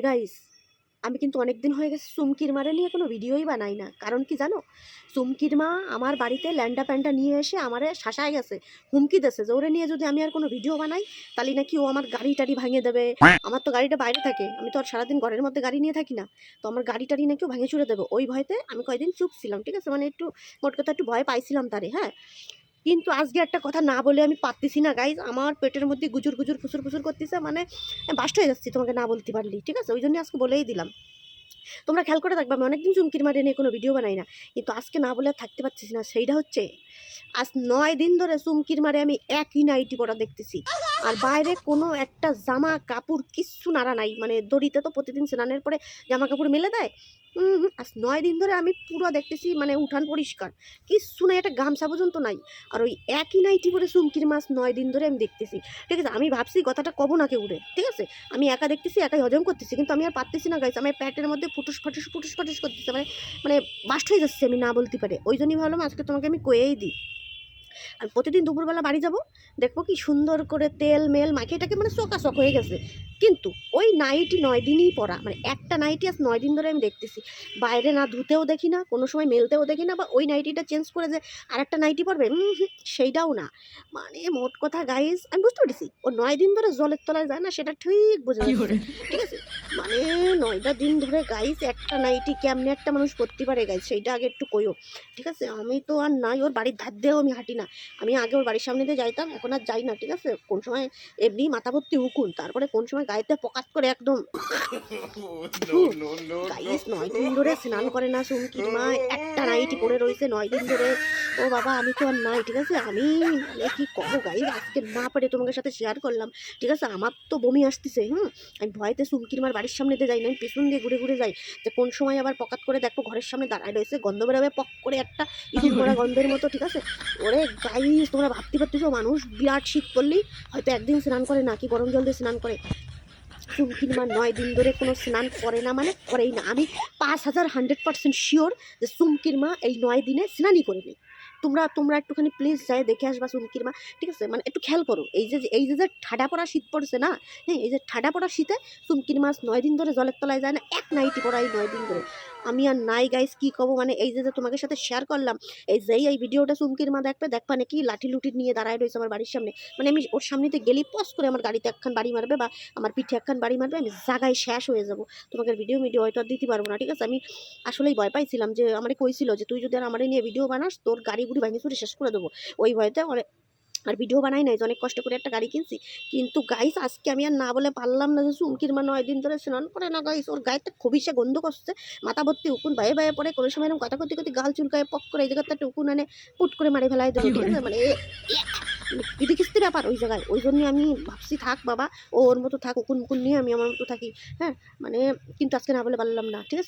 Guys, আমি কিন্তু অনেক দিন হয়ে গেছে চুমকির মারে নিয়ে কোনো ভিডিওই বানাই না। কারণ কি জানো, চুমকির মা আমার বাড়িতে ল্যান্ডা প্যান্ডা নিয়ে এসে আমারে শাসায় গেছে, হুমকি দিয়েছে যে ওরে নিয়ে যদি আমি আর কোনো ভিডিও বানাই তাহলে নাকি ও আমার গাড়ি টাড়ি ভাঙিয়ে দেবে। আমার তো গাড়িটা বাইরে থাকে, আমি তো আর সারাদিন ঘরের মধ্যে গাড়ি নিয়ে থাকি না, তো আমার গাড়ি টাড়ি নাকি ও ভাঙে চুরে দেবে। ওই ভয়তে আমি কয়েকদিন চুপ ছিলাম, ঠিক আছে, মানে একটু মোট কথা একটু ভয় পাইছিলাম তারে, হ্যাঁ। কিন্তু আজকে একটা কথা না বলে আমি পারতেছি না গাইজ, আমার পেটের মধ্যে গুজুর গুজুর ফুসুর ফুসুর করতেছে, মানে বাস্ট হয়ে যাচ্ছি তোমাকে না বলতে পারলি, ঠিক আছে। ওই জন্য আজকে বলেই দিলাম। তোমরা খেয়াল করে দেখবে, আমি অনেকদিন চুমকির মারে নিয়ে কোনো ভিডিও বানাই না, কিন্তু আজকে না বলে থাকতে পারছিস না। সেইটা হচ্ছে আজ 9 দিন ধরে চুমকির মারে আমি একই নাইটি পরা দেখতেছি, আর বাইরে কোনো একটা জামা কাপড় কিচ্ছু নাড়া নাই। মানে দড়িতে তো প্রতিদিন স্নানের পরে জামা কাপড় মেলে দেয়। আজ 9 দিন ধরে আমি পুরো দেখতেছি, মানে উঠান পরিষ্কার, কিচ্ছু নাই, একটা গামছা পর্যন্ত নাই। আর ওই একই নাইটি পরে চুমকির মাছ 9 দিন ধরে আমি দেখতেছি, ঠিক আছে। আমি ভাবছি কথাটা কব না কেউ উড়ে, ঠিক আছে, আমি একা দেখতেছি, একাই হজম করতেছি, কিন্তু আমি আর পারতেছি না গাইছে। আমার পেটের মধ্যে ফুটুস ফাটুস করতেছে, মানে মানে বাস্ট হয়ে যাচ্ছে, আমি না বলতে পারে। ওই জন্যই ভাবলাম আজকে তোমাকে আমি কয়েই দিই। আমি প্রতিদিন দুপুরবেলা বাড়ি যাব, দেখবো কি সুন্দর করে তেল মেল মাখিয়েটাকে মানে চকাচক হয়ে গেছে। কিন্তু ওই নাইটি 9 দিনই পরা, মানে একটা নাইটি আজ 9 দিন ধরে আমি দেখতেছি। বাইরে না ধুতেও দেখি না, কোনো সময় মেলতেও দেখি না, বা ওই নাইটিটা চেঞ্জ করে যে আর একটা নাইটি পরবে, সেইটাও না। মানে মোট কথা গাইজ, আমি বুঝতে পেরেছি ও 9 দিন ধরে জলের তলায় যায় না, সেটা ঠিক বুঝে যাচ্ছে, ঠিক আছে। মানে 9টা দিন ধরে গাইজ একটা নাইটি কেমনে একটা মানুষ করতে পারে গাইজ, সেইটা আগে একটু কইও, ঠিক আছে। আমি তো আর নাই, ওর বাড়ির ধার দিয়েও আমি হাঁটি না। আমি আগে ওর বাড়ির সামনে দিয়ে যাইতাম, এখন আর যাই না, ঠিক আছে। কোন সময় এমনি মাথা ভর্তি উকুন, তারপরে কোন সময় গায়েতে পকাত করে একদম গাইস। 9 দিন ধরে স্নান করে না চুমকির মা, একটা নাইটি পরে রয়েছে 9 দিন ধরে। ও বাবা, আমি তো আর নাই, ঠিক আছে। আমি মানে কি কবো গাইস, আজকে না পারে তোমাদের সাথে শেয়ার করলাম, ঠিক আছে। আমার তো বমি আসতেছে, আমি ভয়তে চুমকির মার বাড়ির সামনে দিয়ে যাই না, আমি পেছন দিয়ে ঘুরে ঘুরে যাই, যে কোন সময় আবার পকাত করে দেখবো ঘরের সামনে দাঁড়ায় রয়েছে, গন্ধ বেরোবে পক করে একটা ইঁদুর করা গন্ধের মতো, ঠিক আছে। ওরে গাইস, তোমরা ভাবতে পারতেছো মানুষ বিরাট শীত করলেই হয়তো একদিন স্নান করে না, কি গরম জল দিয়ে স্নান করে। চুমকির মা 9 দিন ধরে কোনো স্নান করে না, মানে করেই না। আমি 5000 100% শিওর যে চুমকির মা এই 9 দিনে স্নানই করেনি। তোমরা তোমরা একটুখানি প্লিজ যাই দেখে আসবা চুমকির মা, ঠিক আছে। মানে একটু খেয়াল করো, এই যে ঠাডা পড়া শীত পড়ছে না, হ্যাঁ, এই যে ঠাডা পড়া শীতে চুমকির মাছ 9 দিন ধরে জলের তলায় যায় না, এক নাইটি পড়া এই 9 দিন ধরে। আমি আর নাই গাইস, কি কব, মানে এই যে তোমাদের সাথে শেয়ার করলাম, এই ভিডিওটা চুমকির মা দেখবা নাকি লাঠি লুটি নিয়ে দাঁড়ায় রয়েছে আমার বাড়ির সামনে। মানে আমি ওর সামনেতে গেলি পস করে আমার গাড়িতে একখান বাড়ি মারবে, বা আমার পিঠে একখান বাড়ি মারবে, আমি জায়গায় শেষ হয়ে যাব। তোমাকে ভিডিও হয়তো আর দিতে পারবো না, ঠিক আছে। আমি আসলেই ভয় পাইছিলাম, যে আমারে কইছিল যে তুই যদি আর আমারে নিয়ে ভিডিও বানাস তোর গাড়ি গুড়ি ভাঙি চুরি শেষ করে দেবো। ওই ভয়তে আর ভিডিও বানাই নাই, যে অনেক কষ্ট করে একটা গাড়ি কিনছি। কিন্তু গাইস, আজকে আমি আর না বলে পারলাম না যে চুমকির মা 9 দিন ধরে স্নান করে না গাইস। ওর গায়েতে খুবই সে গন্ধ করছে, মাথা ভর্তি উকুন বায়ে বায়ে পড়ে, কোনো সময় এরকম কথা করতে গাল চুলকায় পক করে এই জায়গাতে একটা উকুন আনে পুট করে মারি ফেলাই দেবো, ঠিক আছে। মানে বিধি কিস্তি ব্যাপার ওই জায়গায়। ওই জন্য আমি ভাবছি থাক বাবা, ও ওর মতো থাক, উকুন মুকুন নিয়ে আমি আমার মতো থাকি, হ্যাঁ। মানে কিন্তু আজকে না বলে পারলাম না, ঠিক আছে।